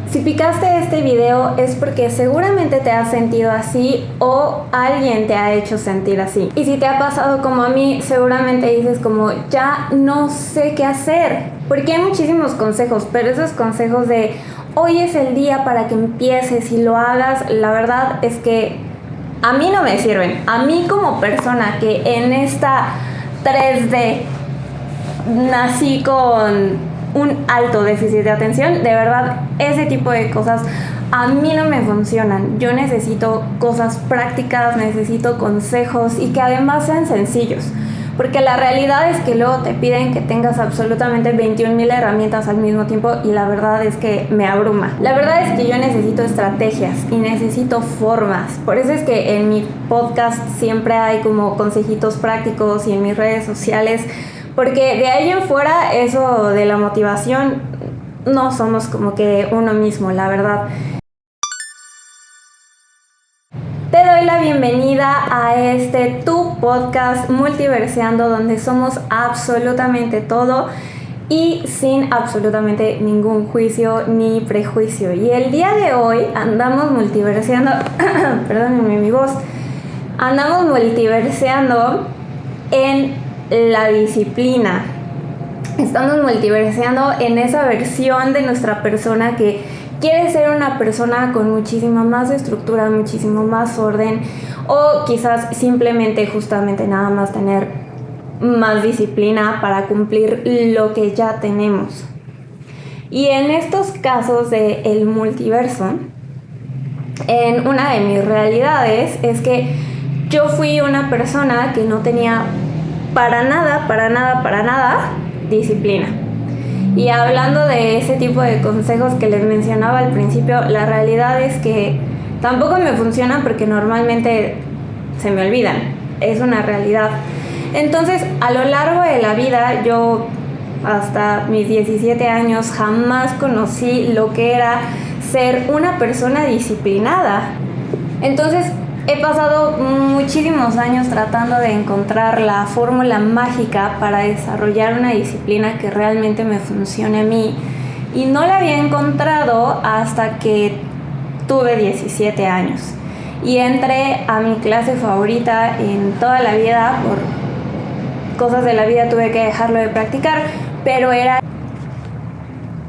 Si picaste este video es porque seguramente te has sentido así o alguien te ha hecho sentir así. Y si te ha pasado como a mí, seguramente dices como, ya no sé qué hacer. Porque hay muchísimos consejos, pero esos consejos de hoy es el día para que empieces y lo hagas, la verdad es que a mí no me sirven. A mí como persona que en esta 3D nací con un alto déficit de atención, de verdad ese tipo de cosas a mí no me funcionan. Yo necesito cosas prácticas, necesito consejos y que además sean sencillos, porque la realidad es que luego te piden que tengas absolutamente 21,000 herramientas al mismo tiempo y la verdad es que me abruma. La verdad es que yo necesito estrategias y necesito formas. Por eso es que en mi podcast siempre hay como consejitos prácticos y en mis redes sociales, porque de ahí en fuera eso de la motivación no somos como que uno mismo, la verdad. Te doy la bienvenida a tu podcast Multiverseando, donde somos absolutamente todo y sin absolutamente ningún juicio ni prejuicio. Y el día de hoy andamos multiverseando, perdónenme mi voz, andamos multiverseando en la disciplina. Estamos multiverseando en esa versión de nuestra persona que quiere ser una persona con muchísima más estructura, muchísimo más orden, o quizás simplemente justamente nada más tener más disciplina para cumplir lo que ya tenemos. Y en estos casos del multiverso, en una de mis realidades es que yo fui una persona que no tenía para nada disciplina. Y hablando de ese tipo de consejos que les mencionaba al principio, la realidad es que tampoco me funcionan porque normalmente se me olvidan. Es una realidad. Entonces, a lo largo de la vida, yo hasta mis 17 años jamás conocí lo que era ser una persona disciplinada. Entonces, he pasado muchísimos años tratando de encontrar la fórmula mágica para desarrollar una disciplina que realmente me funcione a mí y no la había encontrado hasta que tuve 17 años y entré a mi clase favorita en toda la vida. Por cosas de la vida tuve que dejarlo de practicar, pero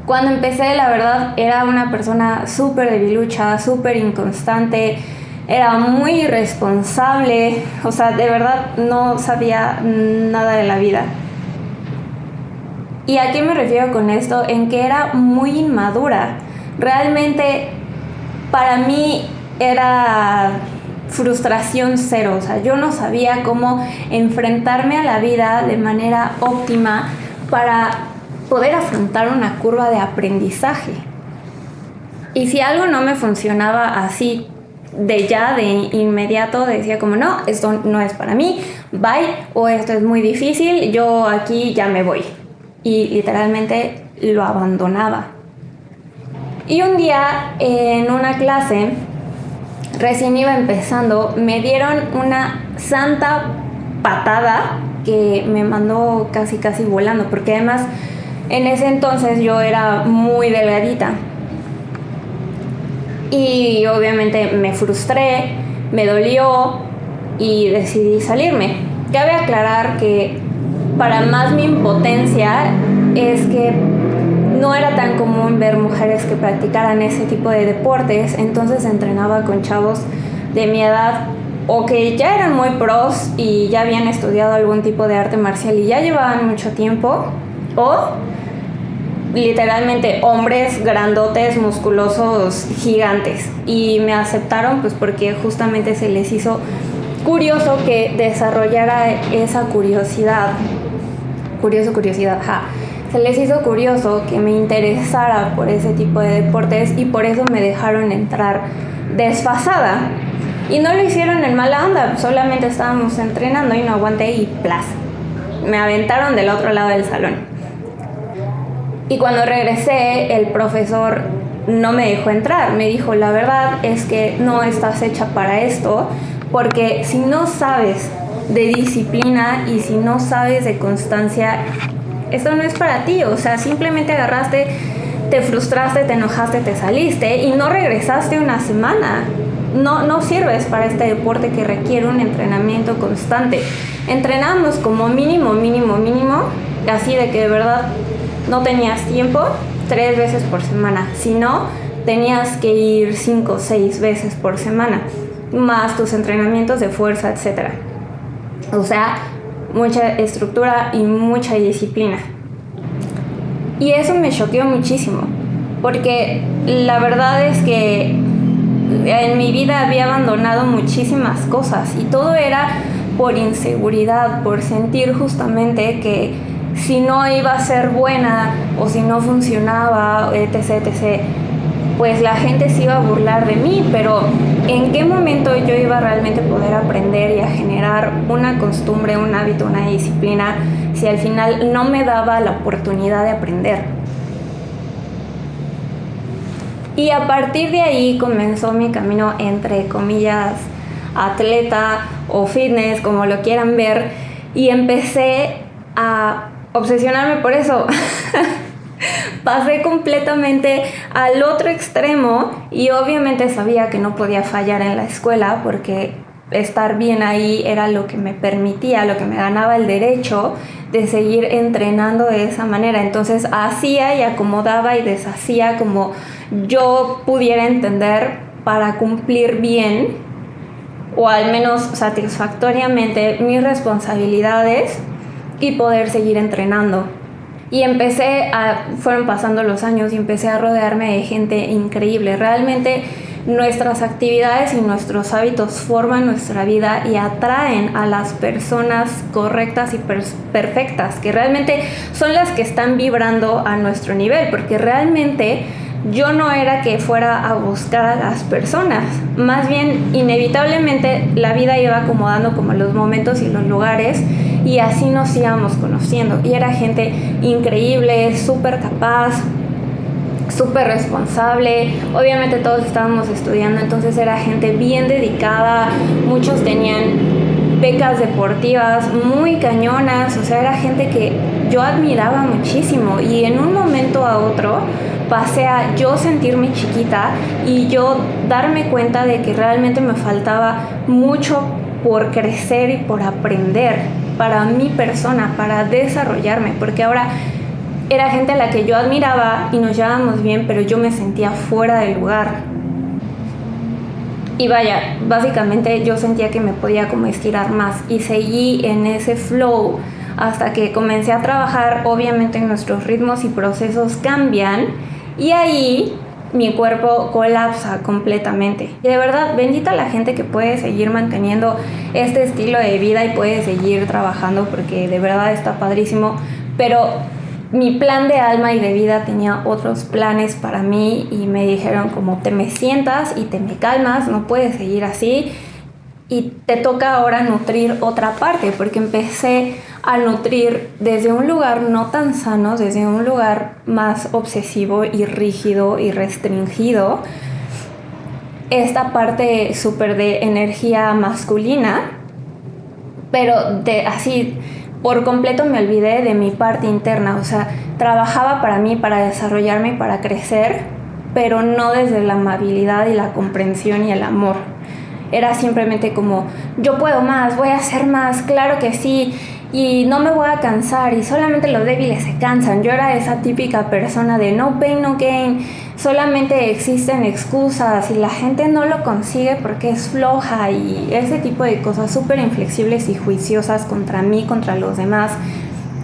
cuando empecé, la verdad, era una persona súper debilucha, súper inconstante. Era muy irresponsable, o sea, de verdad no sabía nada de la vida. ¿Y a qué me refiero con esto? En que era muy inmadura. Realmente para mí era frustración cero, o sea, yo no sabía cómo enfrentarme a la vida de manera óptima para poder afrontar una curva de aprendizaje. Y si algo no me funcionaba así, de inmediato decía como no, esto no es para mí, bye, o esto es muy difícil, yo aquí ya me voy. Y literalmente lo abandonaba. Y un día en una clase, recién iba empezando, me dieron una santa patada que me mandó casi volando, porque además en ese entonces yo era muy delgadita. Y obviamente me frustré, me dolió y decidí salirme. Cabe aclarar que para más mi impotencia es que no era tan común ver mujeres que practicaran ese tipo de deportes, entonces entrenaba con chavos de mi edad o que ya eran muy pros y ya habían estudiado algún tipo de arte marcial y ya llevaban mucho tiempo, o literalmente hombres grandotes, musculosos, gigantes, y me aceptaron pues porque justamente se les hizo curioso que desarrollara esa curiosidad, se les hizo curioso que me interesara por ese tipo de deportes y por eso me dejaron entrar desfasada. Y no lo hicieron en mala onda, solamente estábamos entrenando y no aguanté y ¡plas! Me aventaron del otro lado del salón. Y cuando regresé, el profesor no me dejó entrar. Me dijo, la verdad es que no estás hecha para esto, porque si no sabes de disciplina y si no sabes de constancia, esto no es para ti. O sea, simplemente agarraste te frustraste, te enojaste, te saliste y no regresaste una semana. No sirves para este deporte que requiere un entrenamiento constante. Entrenamos como mínimo, así de que de verdad no tenías tiempo, 3 veces por semana. Si no, tenías que ir 5 o 6 veces por semana, más tus entrenamientos de fuerza, etc. O sea, mucha estructura y mucha disciplina. Y eso me choqueó muchísimo, porque la verdad es que en mi vida había abandonado muchísimas cosas y todo era por inseguridad, por sentir justamente que si no iba a ser buena o si no funcionaba, etc., pues la gente se iba a burlar de mí, pero ¿en qué momento yo iba a realmente poder aprender y a generar una costumbre, un hábito, una disciplina, si al final no me daba la oportunidad de aprender? Y a partir de ahí comenzó mi camino, entre comillas, atleta o fitness, como lo quieran ver, y empecé a obsesionarme por eso. Pasé completamente al otro extremo y obviamente sabía que no podía fallar en la escuela porque estar bien ahí era lo que me permitía, lo que me ganaba el derecho de seguir entrenando de esa manera. Entonces hacía y acomodaba y deshacía como yo pudiera entender para cumplir bien o al menos satisfactoriamente mis responsabilidades y poder seguir entrenando. Y fueron pasando los años y empecé a rodearme de gente increíble. Realmente nuestras actividades y nuestros hábitos forman nuestra vida y atraen a las personas correctas y perfectas, que realmente son las que están vibrando a nuestro nivel, porque realmente yo no era que fuera a buscar a las personas, más bien inevitablemente la vida iba acomodando como los momentos y los lugares y así nos íbamos conociendo y era gente increíble, súper capaz, súper responsable. Obviamente todos estábamos estudiando, entonces era gente bien dedicada, muchos tenían becas deportivas muy cañonas, o sea, era gente que yo admiraba muchísimo y en un momento a otro pasé a yo sentirme chiquita y yo darme cuenta de que realmente me faltaba mucho por crecer y por aprender para mi persona, para desarrollarme, porque ahora era gente a la que yo admiraba y nos llevábamos bien, pero yo me sentía fuera de lugar. Y vaya, básicamente yo sentía que me podía como estirar más y seguí en ese flow hasta que comencé a trabajar. Obviamente nuestros ritmos y procesos cambian y ahí mi cuerpo colapsa completamente. Y de verdad, bendita la gente que puede seguir manteniendo este estilo de vida y puede seguir trabajando porque de verdad está padrísimo, pero mi plan de alma y de vida tenía otros planes para mí y me dijeron como te me sientas y te me calmas, no puedes seguir así y te toca ahora nutrir otra parte, porque empecé a nutrir desde un lugar no tan sano, desde un lugar más obsesivo y rígido y restringido, esta parte súper de energía masculina, pero así por completo me olvidé de mi parte interna, o sea, trabajaba para mí, para desarrollarme y para crecer, pero no desde la amabilidad y la comprensión y el amor. Era simplemente como, yo puedo más, voy a hacer más, claro que sí, y no me voy a cansar, y solamente los débiles se cansan. Yo era esa típica persona de no pain, no gain, solamente existen excusas y la gente no lo consigue porque es floja y ese tipo de cosas súper inflexibles y juiciosas contra mí, contra los demás,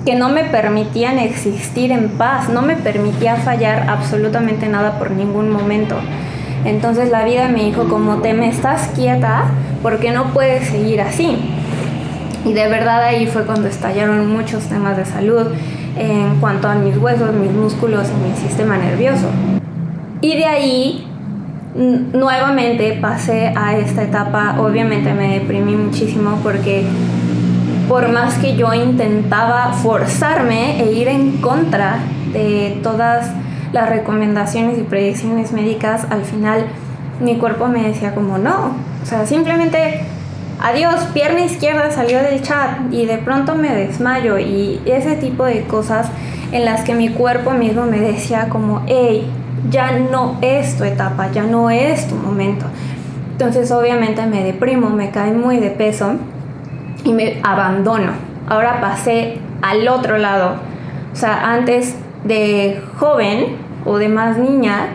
que no me permitían existir en paz, no me permitía fallar absolutamente nada por ningún momento. Entonces la vida me dijo, como te me estás quieta, ¿por qué no puedes seguir así? Y de verdad ahí fue cuando estallaron muchos temas de salud en cuanto a mis huesos, mis músculos y mi sistema nervioso. Y de ahí nuevamente pasé a esta etapa. Obviamente me deprimí muchísimo porque por más que yo intentaba forzarme e ir en contra de todas las recomendaciones y predicciones médicas, al final mi cuerpo me decía como no, o sea, simplemente adiós, pierna izquierda salió del chat y de pronto me desmayo y ese tipo de cosas en las que mi cuerpo mismo me decía como, hey, ya no es tu etapa, ya no es tu momento. Entonces obviamente me deprimo, me cae muy de peso y me abandono. Ahora pasé al otro lado. O sea, antes de joven o de más niña,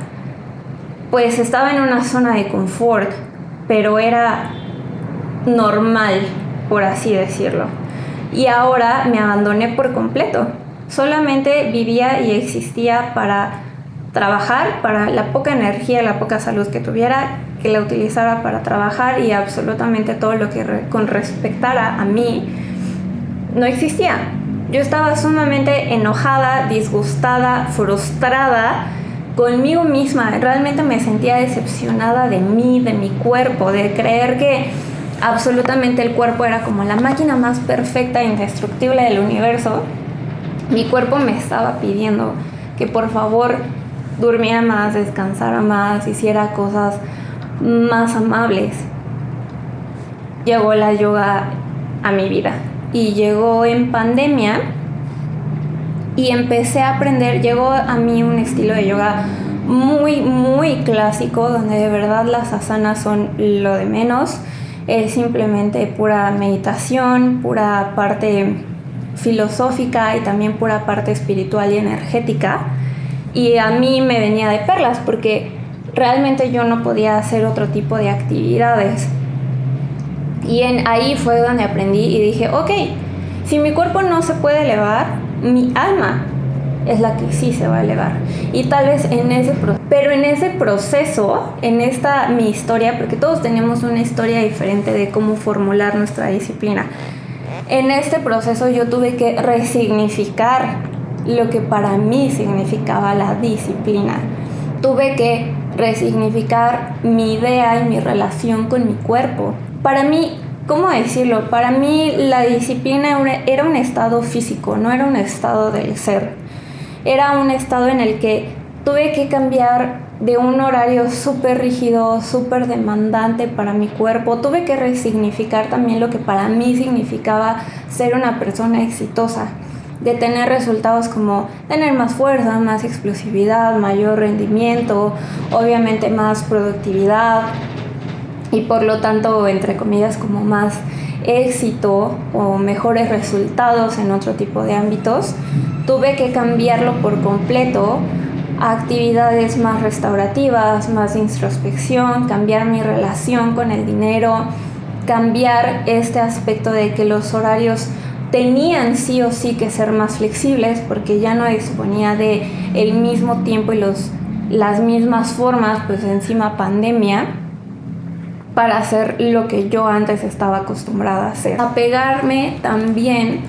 pues estaba en una zona de confort, pero era normal, por así decirlo. Y ahora me abandoné por completo. Solamente vivía y existía para trabajar, para la poca energía, la poca salud que tuviera, que la utilizara para trabajar, y absolutamente todo lo que con respectara a mí no existía. Yo estaba sumamente enojada, disgustada, frustrada conmigo misma. Realmente me sentía decepcionada de mí, de mi cuerpo, de creer que absolutamente el cuerpo era como la máquina más perfecta e indestructible del universo. Mi cuerpo me estaba pidiendo que por favor durmiera más, descansara más, hiciera cosas más amables. Llegó la yoga a mi vida y llegó en pandemia y empecé a aprender. Llegó a mí un estilo de yoga muy clásico, donde de verdad las asanas son lo de menos. Es simplemente pura meditación, pura parte filosófica y también pura parte espiritual y energética. Y a mí me venía de perlas porque realmente yo no podía hacer otro tipo de actividades. Y ahí fue donde aprendí y dije, ok, si mi cuerpo no se puede elevar, mi alma es la que sí se va a elevar. Y tal vez en ese proceso, mi historia, porque todos tenemos una historia diferente de cómo formular nuestra disciplina. En este proceso yo tuve que resignificar lo que para mí significaba la disciplina. Tuve que resignificar mi idea y mi relación con mi cuerpo. Para mí, ¿cómo decirlo? Para mí la disciplina era un estado físico, no era un estado del ser. Era un estado en el que tuve que cambiar de un horario súper rígido, súper demandante para mi cuerpo. Tuve que resignificar también lo que para mí significaba ser una persona exitosa, de tener resultados como tener más fuerza, más explosividad, mayor rendimiento, obviamente más productividad y por lo tanto, entre comillas, como más éxito o mejores resultados en otro tipo de ámbitos. Tuve que cambiarlo por completo a actividades más restaurativas, más de introspección, cambiar mi relación con el dinero, cambiar este aspecto de que los horarios tenían sí o sí que ser más flexibles porque ya no disponía de el mismo tiempo y las mismas formas, pues encima pandemia, para hacer lo que yo antes estaba acostumbrada a hacer. Apegarme también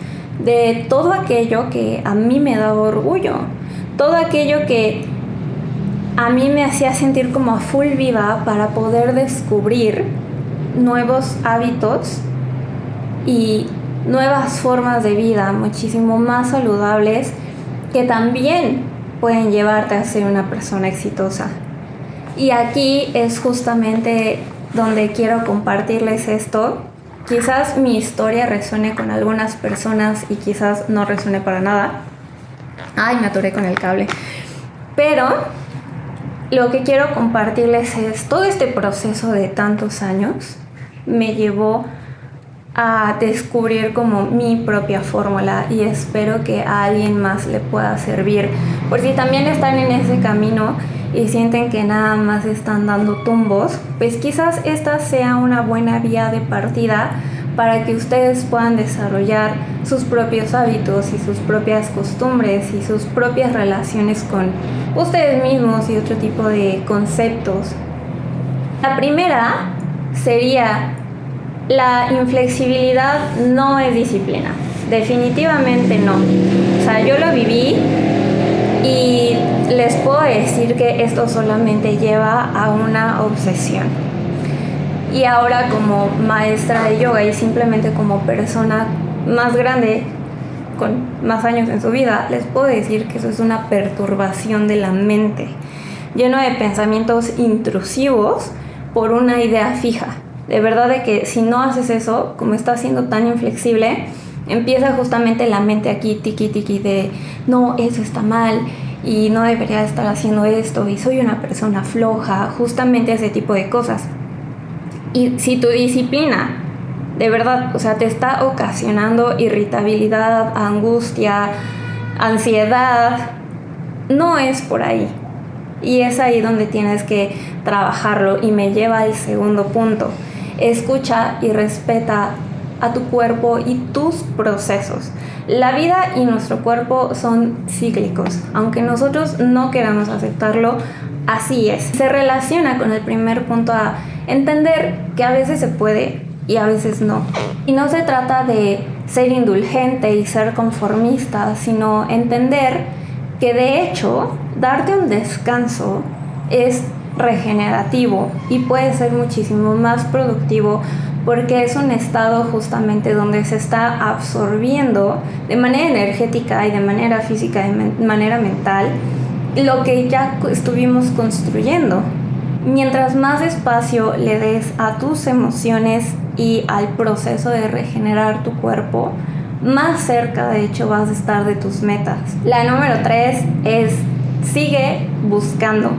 de todo aquello que a mí me daba orgullo, todo aquello que a mí me hacía sentir como a full viva para poder descubrir nuevos hábitos y nuevas formas de vida muchísimo más saludables que también pueden llevarte a ser una persona exitosa. Y aquí es justamente donde quiero compartirles esto. Quizás mi historia resuene con algunas personas y quizás no resuene para nada. Ay, me atoré con el cable. Pero lo que quiero compartirles es todo este proceso de tantos años me llevó a descubrir como mi propia fórmula y espero que a alguien más le pueda servir. Por si también están en ese camino y sienten que nada más están dando tumbos, pues quizás esta sea una buena vía de partida para que ustedes puedan desarrollar sus propios hábitos y sus propias costumbres y sus propias relaciones con ustedes mismos y otro tipo de conceptos. La primera sería: la inflexibilidad no es disciplina, definitivamente no. O sea, yo lo viví y les puedo decir que esto solamente lleva a una obsesión. Y ahora como maestra de yoga y simplemente como persona más grande, con más años en su vida, les puedo decir que eso es una perturbación de la mente, lleno de pensamientos intrusivos por una idea fija. De verdad de que si no haces eso, como estás siendo tan inflexible, empieza justamente la mente aquí tiqui tiqui de no, eso está mal y no debería estar haciendo esto y soy una persona floja, justamente ese tipo de cosas. Y si tu disciplina de verdad, o sea, te está ocasionando irritabilidad, angustia, ansiedad, no es por ahí. Y es ahí donde tienes que trabajarlo y me lleva al segundo punto. Escucha y respeta a tu cuerpo y tus procesos. La vida y nuestro cuerpo son cíclicos, aunque nosotros no queramos aceptarlo, así es. Se relaciona con el primer punto a entender que a veces se puede y a veces no. Y no se trata de ser indulgente y ser conformista, sino entender que de hecho darte un descanso es regenerativo y puede ser muchísimo más productivo porque es un estado justamente donde se está absorbiendo de manera energética y de manera física y de manera mental lo que ya estuvimos construyendo. Mientras más espacio le des a tus emociones y al proceso de regenerar tu cuerpo, más cerca de hecho vas a estar de tus metas. La número 3 es sigue buscando.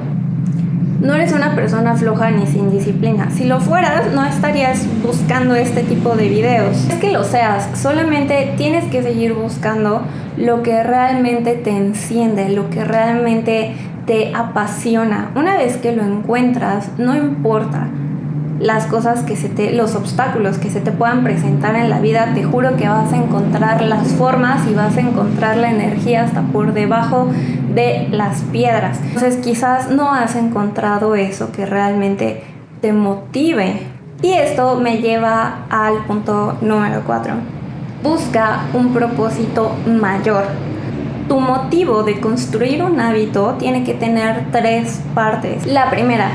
No eres una persona floja ni sin disciplina. Si lo fueras, no estarías buscando este tipo de videos. Es que lo seas, solamente tienes que seguir buscando lo que realmente te enciende, lo que realmente te apasiona. Una vez que lo encuentras, no importa las cosas los obstáculos que se te puedan presentar en la vida, te juro que vas a encontrar las formas y vas a encontrar la energía hasta por debajo de las piedras. Entonces quizás no has encontrado eso que realmente te motive. Y esto me lleva al punto número 4. Busca un propósito mayor. Tu motivo de construir un hábito tiene que tener 3 partes. La primera,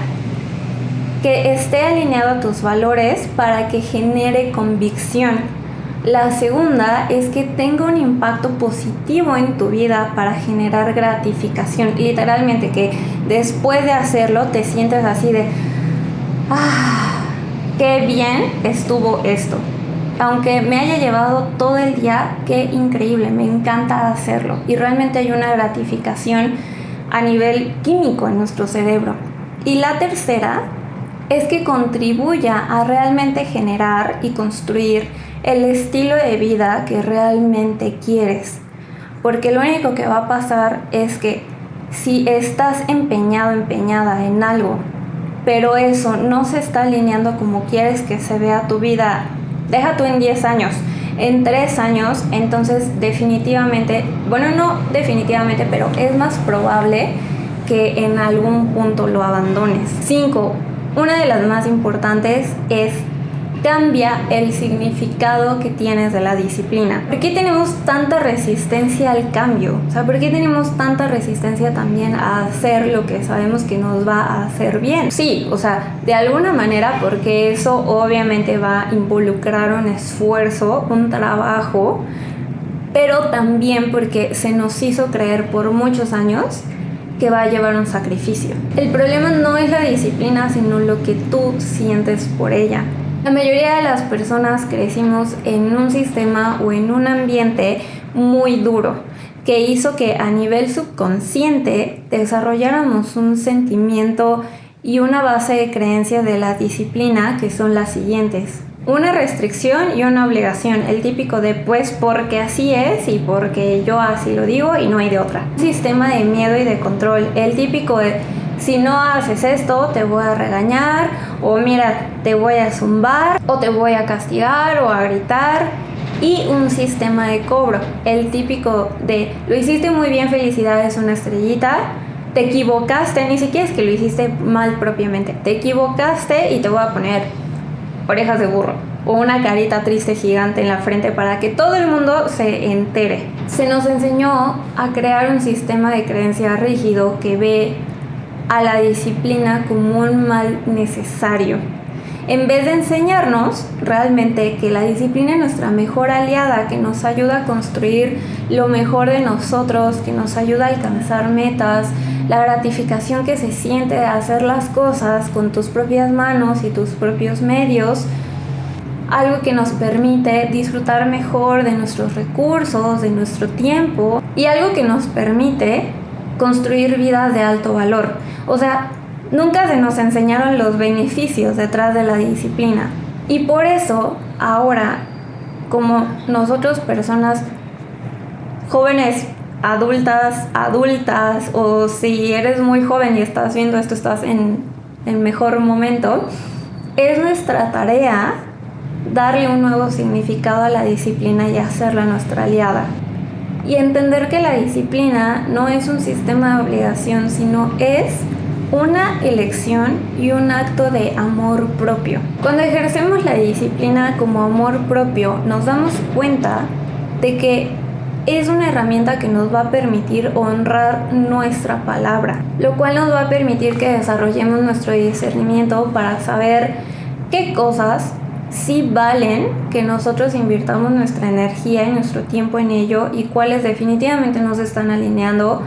que esté alineado a tus valores para que genere convicción. La segunda es que tenga un impacto positivo en tu vida para generar gratificación. Literalmente que después de hacerlo te sientes así de qué bien estuvo esto. Aunque me haya llevado todo el día, qué increíble, me encanta hacerlo. Y realmente hay una gratificación a nivel químico en nuestro cerebro. Y la tercera es que contribuya a realmente generar y construir el estilo de vida que realmente quieres. Porque lo único que va a pasar es que si estás empeñada en algo, pero eso no se está alineando como quieres que se vea tu vida, deja tú en 10 años, en 3 años, entonces definitivamente, pero es más probable que en algún punto lo abandones. 5. Una de las más importantes es cambia el significado que tienes de la disciplina. ¿Por qué tenemos tanta resistencia al cambio? O sea, ¿por qué tenemos tanta resistencia también a hacer lo que sabemos que nos va a hacer bien? Sí, o sea, de alguna manera porque eso obviamente va a involucrar un esfuerzo, un trabajo, pero también porque se nos hizo creer por muchos años que va a llevar un sacrificio. El problema no es la disciplina, sino lo que tú sientes por ella. La mayoría de las personas crecimos en un sistema o en un ambiente muy duro que hizo que a nivel subconsciente desarrolláramos un sentimiento y una base de creencias de la disciplina que son las siguientes. Una restricción y una obligación, el típico de pues porque así es y porque yo así lo digo y no hay de otra. Un sistema de miedo y de control, el típico de si no haces esto te voy a regañar o mira te voy a zumbar o te voy a castigar o a gritar. Y un sistema de cobro, el típico de lo hiciste muy bien, felicidades, una estrellita. Te equivocaste, ni siquiera es que lo hiciste mal propiamente, te equivocaste y te voy a poner orejas de burro o una carita triste gigante en la frente para que todo el mundo se entere. Se nos enseñó a crear un sistema de creencia rígido que ve a la disciplina como un mal necesario, en vez de enseñarnos realmente que la disciplina es nuestra mejor aliada, que nos ayuda a construir lo mejor de nosotros, que nos ayuda a alcanzar metas, la gratificación que se siente de hacer las cosas con tus propias manos y tus propios medios. algo que nos permite disfrutar mejor de nuestros recursos, de nuestro tiempo y algo que nos permite construir vidas de alto valor. O sea, nunca se nos enseñaron los beneficios detrás de la disciplina. Y por eso, ahora, como nosotros personas jóvenes, adultas, o si eres muy joven y estás viendo esto, estás en el mejor momento, es nuestra tarea darle un nuevo significado a la disciplina y hacerla nuestra aliada. Y entender que la disciplina no es un sistema de obligación, sino es una elección y un acto de amor propio. Cuando ejercemos la disciplina como amor propio, nos damos cuenta de que es una herramienta que nos va a permitir honrar nuestra palabra, lo cual nos va a permitir que desarrollemos nuestro discernimiento para saber qué cosas sí valen que nosotros invirtamos nuestra energía y nuestro tiempo en ello y cuáles definitivamente nos están alineando,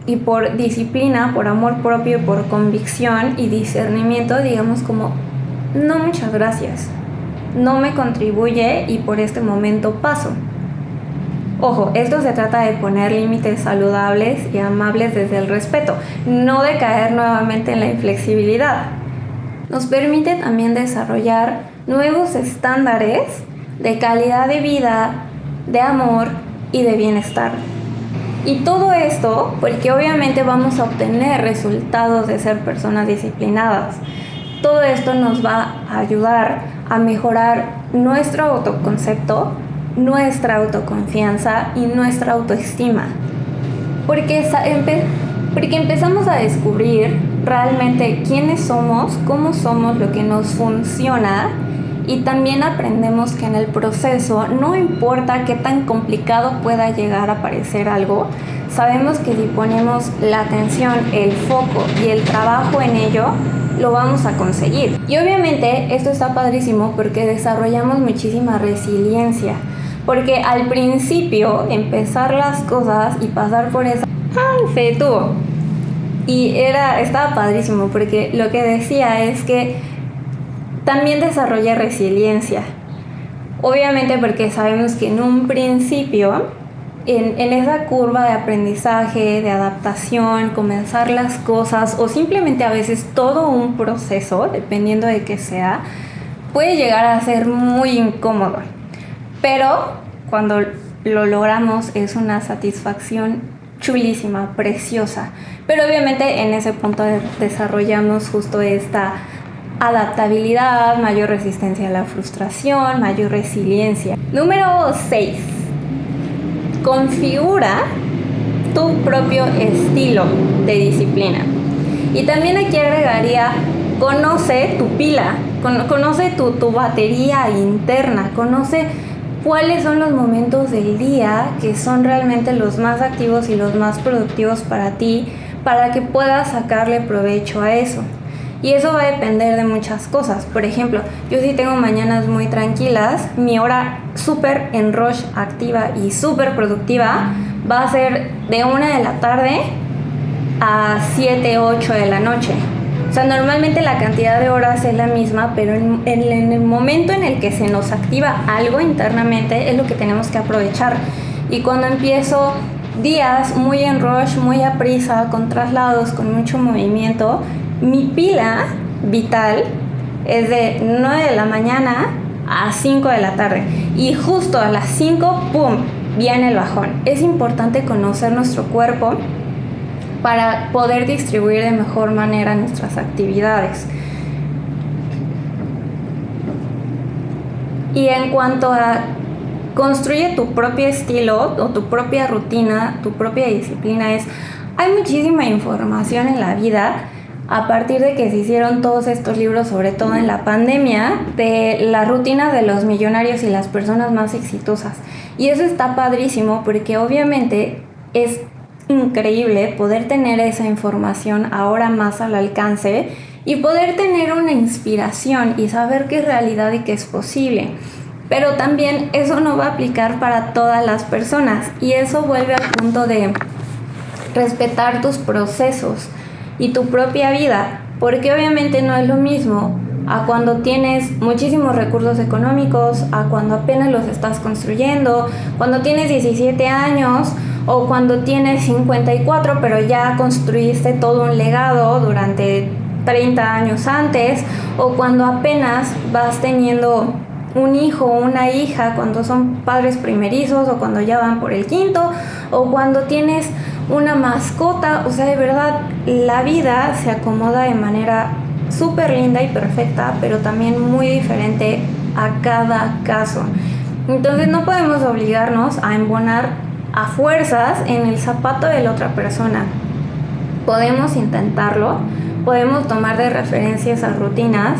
y por disciplina, por amor propio, por convicción y discernimiento digamos como no, muchas gracias, no me contribuye y por este momento paso. Ojo, esto se trata de poner límites saludables y amables desde el respeto, no de caer nuevamente en la inflexibilidad. Nos permite también desarrollar nuevos estándares de calidad de vida, de amor y de bienestar. Y todo esto porque obviamente vamos a obtener resultados de ser personas disciplinadas. Todo esto nos va a ayudar a mejorar nuestro autoconcepto, nuestra autoconfianza y nuestra autoestima. Porque empezamos a descubrir realmente quiénes somos, cómo somos, lo que nos funciona, y también aprendemos que en el proceso no importa qué tan complicado pueda llegar a parecer algo, sabemos que si ponemos la atención, el foco y el trabajo en ello, lo vamos a conseguir. Y obviamente esto está padrísimo porque desarrollamos muchísima resiliencia, porque al principio empezar las cosas y pasar por esa se detuvo. Y estaba padrísimo porque lo que decía es que también desarrolla resiliencia. Obviamente porque sabemos que en un principio, en esa curva de aprendizaje, de adaptación, comenzar las cosas o simplemente a veces todo un proceso, dependiendo de qué sea, puede llegar a ser muy incómodo. Pero cuando lo logramos es una satisfacción chulísima, preciosa. Pero obviamente en ese punto desarrollamos justo esta adaptabilidad, mayor resistencia a la frustración, mayor resiliencia. Número 6. Configura tu propio estilo de disciplina. Y también aquí agregaría, conoce tu pila, conoce tu batería interna, conoce cuáles son los momentos del día que son realmente los más activos y los más productivos para ti, para que puedas sacarle provecho a eso. Y eso va a depender de muchas cosas. Por ejemplo, yo sí tengo mañanas muy tranquilas, mi hora súper en rush, activa y súper productiva va a ser de 1 de la tarde a 7, 8 de la noche. O sea, normalmente la cantidad de horas es la misma, pero en el momento en el que se nos activa algo internamente es lo que tenemos que aprovechar. Y cuando empiezo días muy en rush, muy a prisa, con traslados, con mucho movimiento, mi pila vital es de 9 de la mañana a 5 de la tarde. Y justo a las 5, ¡pum!, viene el bajón. Es importante conocer nuestro cuerpo para poder distribuir de mejor manera nuestras actividades. Y en cuanto a construye tu propio estilo o tu propia rutina, tu propia disciplina, hay muchísima información en la vida a partir de que se hicieron todos estos libros, sobre todo en la pandemia, de las rutinas de los millonarios y las personas más exitosas. Y eso está padrísimo porque obviamente es increíble poder tener esa información ahora más al alcance y poder tener una inspiración y saber qué es realidad y qué es posible. Pero también eso no va a aplicar para todas las personas, y eso vuelve al punto de respetar tus procesos y tu propia vida, porque obviamente no es lo mismo a cuando tienes muchísimos recursos económicos, a cuando apenas los estás construyendo, cuando tienes 17 años o cuando tienes 54 pero ya construiste todo un legado durante 30 años antes, o cuando apenas vas teniendo un hijo o una hija, cuando son padres primerizos o cuando ya van por el quinto, o cuando tienes una mascota. O sea, de verdad, la vida se acomoda de manera súper linda y perfecta, pero también muy diferente a cada caso. Entonces no podemos obligarnos a embonar a fuerzas en el zapato de la otra persona. Podemos intentarlo, podemos tomar de referencia esas rutinas,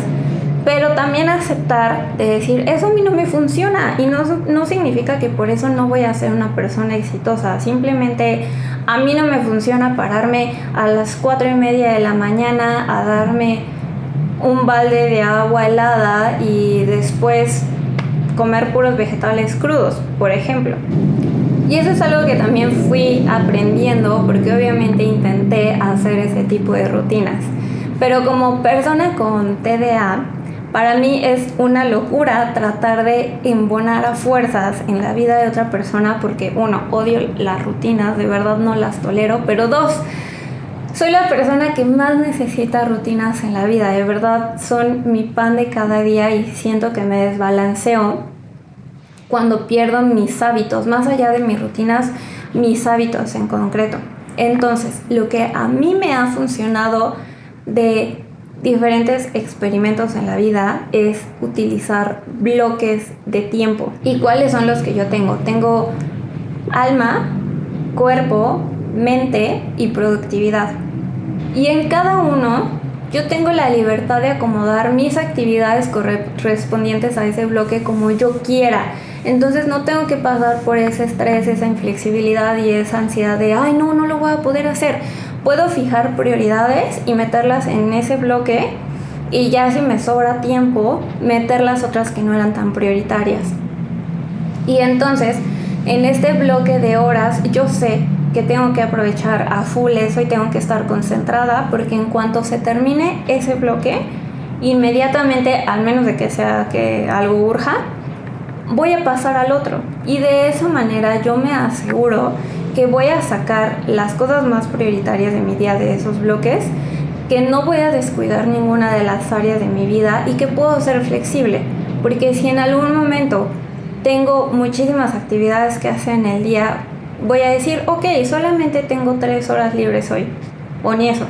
pero también aceptar de decir, eso a mí no me funciona, y no significa que por eso no voy a ser una persona exitosa. Simplemente a mí no me funciona pararme a las 4:30 de la mañana a darme un balde de agua helada y después comer puros vegetales crudos, por ejemplo. Y eso es algo que también fui aprendiendo, porque obviamente intenté hacer ese tipo de rutinas. Pero como persona con TDA, para mí es una locura tratar de embonar a fuerzas en la vida de otra persona, porque uno, odio las rutinas, de verdad no las tolero, pero dos, soy la persona que más necesita rutinas en la vida, de verdad son mi pan de cada día, y siento que me desbalanceo cuando pierdo mis hábitos, más allá de mis rutinas, mis hábitos en concreto. Entonces, lo que a mí me ha funcionado de diferentes experimentos en la vida es utilizar bloques de tiempo. ¿Y cuáles son los que yo tengo? Tengo alma, cuerpo, mente y productividad. Y en cada uno yo tengo la libertad de acomodar mis actividades correspondientes a ese bloque como yo quiera. Entonces no tengo que pasar por ese estrés, esa inflexibilidad y esa ansiedad de ay, no lo voy a poder hacer. Puedo fijar prioridades y meterlas en ese bloque, y ya si me sobra tiempo, meter las otras que no eran tan prioritarias. Y entonces, en este bloque de horas, yo sé que tengo que aprovechar a full eso y tengo que estar concentrada, porque en cuanto se termine ese bloque, inmediatamente, al menos de que sea que algo urja, voy a pasar al otro. Y de esa manera yo me aseguro que voy a sacar las cosas más prioritarias de mi día de esos bloques, que no voy a descuidar ninguna de las áreas de mi vida y que puedo ser flexible. Porque si en algún momento tengo muchísimas actividades que hacer en el día, voy a decir, ok, solamente tengo 3 horas libres hoy, o ni eso,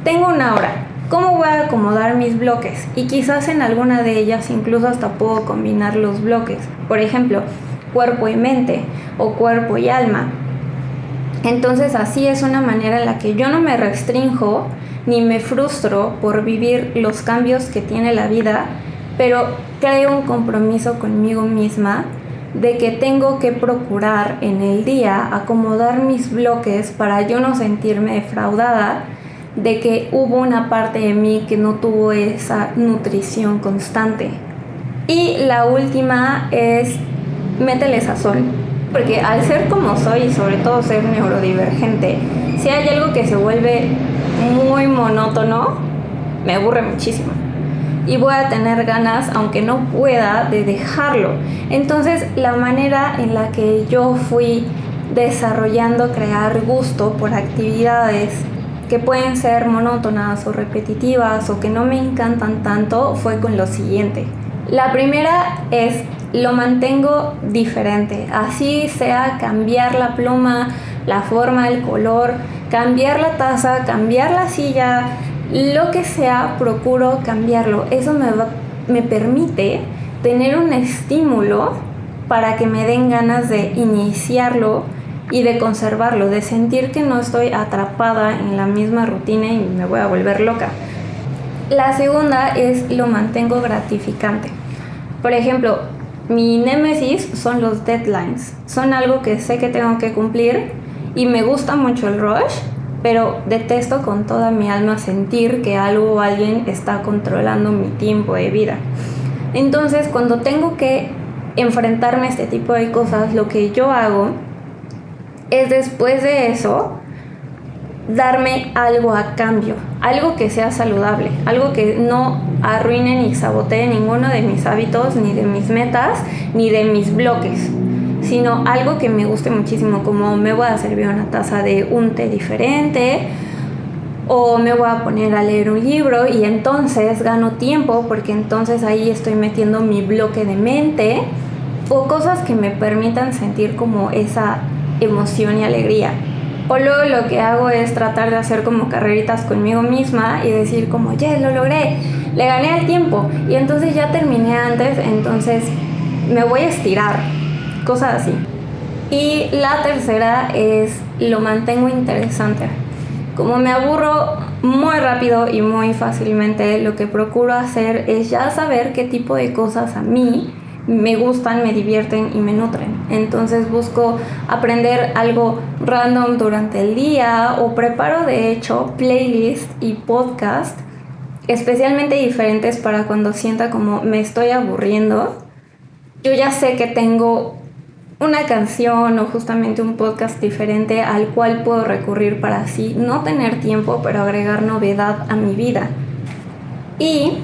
tengo 1 hora. ¿Cómo voy a acomodar mis bloques? Y quizás en alguna de ellas incluso hasta puedo combinar los bloques. Por ejemplo, cuerpo y mente o cuerpo y alma. Entonces así es una manera en la que yo no me restrinjo ni me frustro por vivir los cambios que tiene la vida, pero creo un compromiso conmigo misma de que tengo que procurar en el día acomodar mis bloques para yo no sentirme defraudada de que hubo una parte de mí que no tuvo esa nutrición constante. Y la última es métele sazón, porque al ser como soy y sobre todo ser neurodivergente, si hay algo que se vuelve muy monótono, me aburre muchísimo y voy a tener ganas, aunque no pueda, de dejarlo. Entonces la manera en la que yo fui desarrollando crear gusto por actividades que pueden ser monótonas o repetitivas o que no me encantan tanto fue con lo siguiente. La primera es, lo mantengo diferente, así sea cambiar la pluma, la forma, el color, cambiar la taza, cambiar la silla, lo que sea, procuro cambiarlo. Eso me permite tener un estímulo para que me den ganas de iniciarlo y de conservarlo, de sentir que no estoy atrapada en la misma rutina y me voy a volver loca. La segunda es, lo mantengo gratificante. Por ejemplo, mi némesis son los deadlines. Son algo que sé que tengo que cumplir y me gusta mucho el rush, pero detesto con toda mi alma sentir que algo o alguien está controlando mi tiempo de vida. Entonces, cuando tengo que enfrentarme a este tipo de cosas, lo que yo hago es, después de eso, darme algo a cambio, algo que sea saludable, algo que no arruine ni sabotee ninguno de mis hábitos, ni de mis metas, ni de mis bloques, sino algo que me guste muchísimo, como me voy a servir una taza de un té diferente, o me voy a poner a leer un libro y entonces gano tiempo porque entonces ahí estoy metiendo mi bloque de mente, o cosas que me permitan sentir como esa emoción y alegría. O luego lo que hago es tratar de hacer como carreritas conmigo misma y decir como, ¡yes, lo logré! Le gané al tiempo y entonces ya terminé antes, entonces me voy a estirar, cosas así. Y la tercera es, lo mantengo interesante. Como me aburro muy rápido y muy fácilmente, lo que procuro hacer es ya saber qué tipo de cosas a mí me gustan, me divierten y me nutren. Entonces busco aprender algo random durante el día, o preparo de hecho playlists y podcasts especialmente diferentes para cuando sienta como me estoy aburriendo. Yo ya sé que tengo una canción o justamente un podcast diferente al cual puedo recurrir para así no tener tiempo, pero agregar novedad a mi vida. Y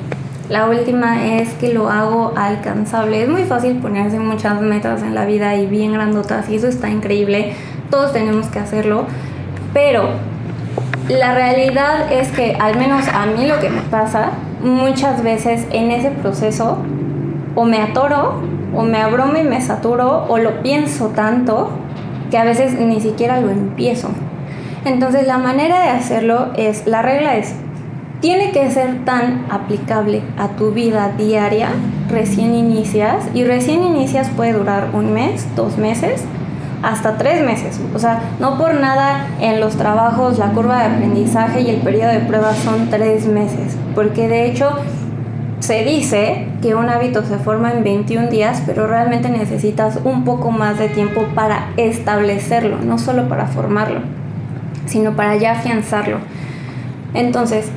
la última es que lo hago alcanzable. Es muy fácil ponerse muchas metas en la vida y bien grandotas, y eso está increíble, todos tenemos que hacerlo, pero la realidad es que, al menos a mí lo que me pasa, muchas veces en ese proceso o me atoro, o me abrumo y me saturo, o lo pienso tanto que a veces ni siquiera lo empiezo. Entonces la manera de hacerlo es, la regla es, tiene que ser tan aplicable a tu vida diaria, recién inicias, y recién inicias puede durar 1 mes, 2 meses, hasta 3 meses. O sea, no por nada en los trabajos la curva de aprendizaje y el periodo de prueba son 3 meses, porque de hecho se dice que un hábito se forma en 21 días, pero realmente necesitas un poco más de tiempo para establecerlo, no solo para formarlo, sino para ya afianzarlo. Entonces,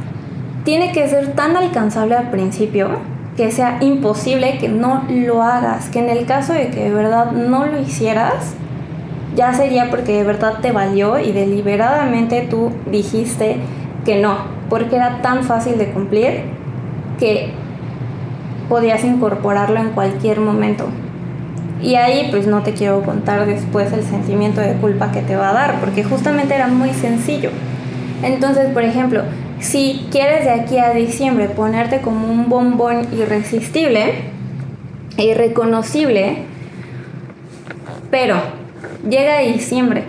tiene que ser tan alcanzable al principio que sea imposible que no lo hagas, que en el caso de que de verdad no lo hicieras, ya sería porque de verdad te valió y deliberadamente tú dijiste que no, porque era tan fácil de cumplir que podías incorporarlo en cualquier momento. Y ahí pues no te quiero contar después el sentimiento de culpa que te va a dar, porque justamente era muy sencillo. Entonces, por ejemplo, si quieres de aquí a diciembre ponerte como un bombón irresistible e irreconocible, pero llega diciembre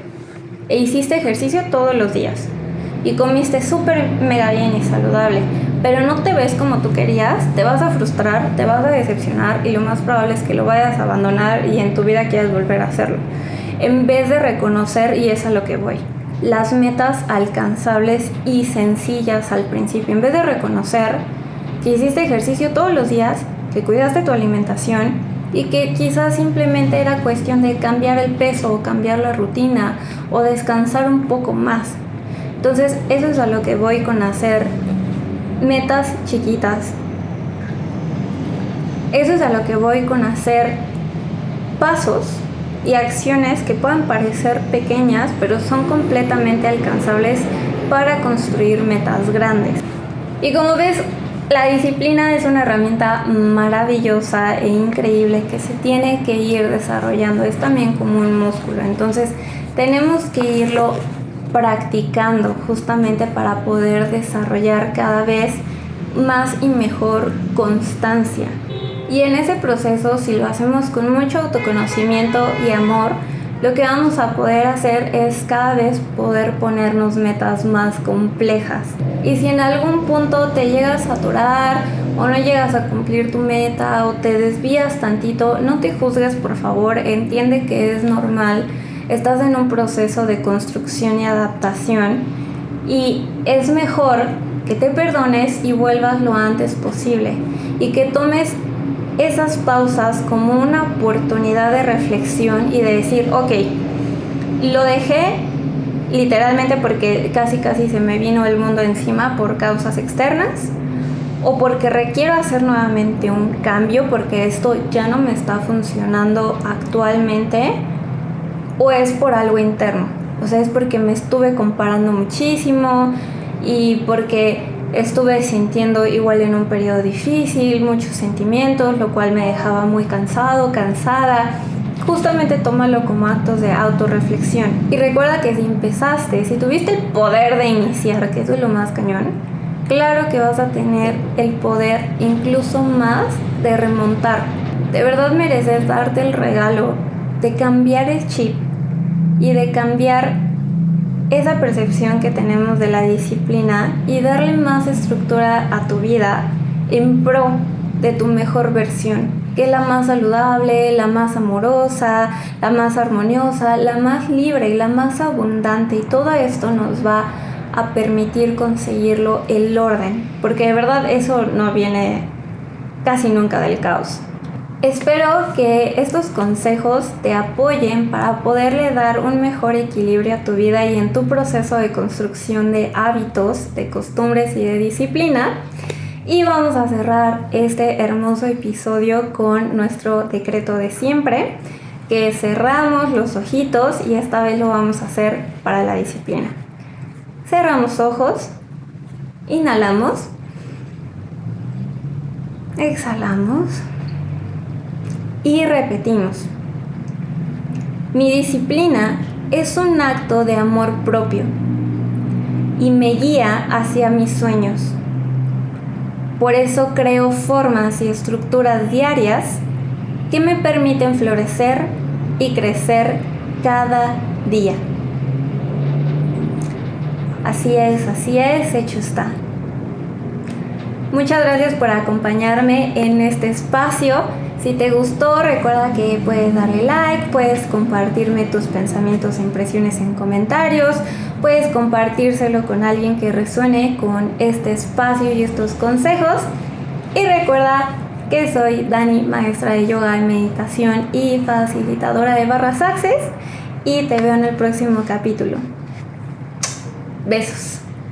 e hiciste ejercicio todos los días y comiste súper mega bien y saludable, pero no te ves como tú querías, te vas a frustrar, te vas a decepcionar y lo más probable es que lo vayas a abandonar y en tu vida quieras volver a hacerlo. En vez de reconocer, y es a lo que voy, las metas alcanzables y sencillas al principio, en vez de reconocer que hiciste ejercicio todos los días, que cuidaste tu alimentación y que quizás simplemente era cuestión de cambiar el peso o cambiar la rutina o descansar un poco más. Entonces, eso es a lo que voy con hacer metas chiquitas. Eso es a lo que voy con hacer pasos y acciones que puedan parecer pequeñas, pero son completamente alcanzables para construir metas grandes. Y como ves, la disciplina es una herramienta maravillosa e increíble que se tiene que ir desarrollando. Es también como un músculo. Entonces, tenemos que irlo practicando justamente para poder desarrollar cada vez más y mejor constancia. Y en ese proceso, si lo hacemos con mucho autoconocimiento y amor, lo que vamos a poder hacer es cada vez poder ponernos metas más complejas. Y si en algún punto te llegas a atorar o no llegas a cumplir tu meta o te desvías tantito, no te juzgues, por favor, entiende que es normal. Estás en un proceso de construcción y adaptación y es mejor que te perdones y vuelvas lo antes posible y que tomes esas pausas como una oportunidad de reflexión y de decir, ok, lo dejé literalmente porque casi se me vino el mundo encima por causas externas, o porque requiero hacer nuevamente un cambio porque esto ya no me está funcionando actualmente, o es por algo interno. O sea, es porque me estuve comparando muchísimo y porque estuve sintiendo igual en un periodo difícil, muchos sentimientos, lo cual me dejaba muy cansada. Justamente tómalo como actos de autorreflexión. Y recuerda que si tuviste el poder de iniciar, que eso es lo más cañón, claro que vas a tener el poder incluso más de remontar. De verdad mereces darte el regalo de cambiar el chip y de cambiar esa percepción que tenemos de la disciplina y darle más estructura a tu vida en pro de tu mejor versión, que es la más saludable, la más amorosa, la más armoniosa, la más libre y la más abundante. Y todo esto nos va a permitir conseguirlo el orden, porque de verdad eso no viene casi nunca del caos. Espero que estos consejos te apoyen para poderle dar un mejor equilibrio a tu vida y en tu proceso de construcción de hábitos, de costumbres y de disciplina. Y vamos a cerrar este hermoso episodio con nuestro decreto de siempre, que cerramos los ojitos y esta vez lo vamos a hacer para la disciplina. Cerramos ojos, inhalamos, exhalamos. Y repetimos. Mi disciplina es un acto de amor propio y me guía hacia mis sueños. Por eso creo formas y estructuras diarias que me permiten florecer y crecer cada día. Así es, hecho está. Muchas gracias por acompañarme en este espacio. Si te gustó, recuerda que puedes darle like, puedes compartirme tus pensamientos e impresiones en comentarios, puedes compartírselo con alguien que resuene con este espacio y estos consejos. Y recuerda que soy Dani, maestra de yoga y meditación y facilitadora de barras Access, y te veo en el próximo capítulo. Besos.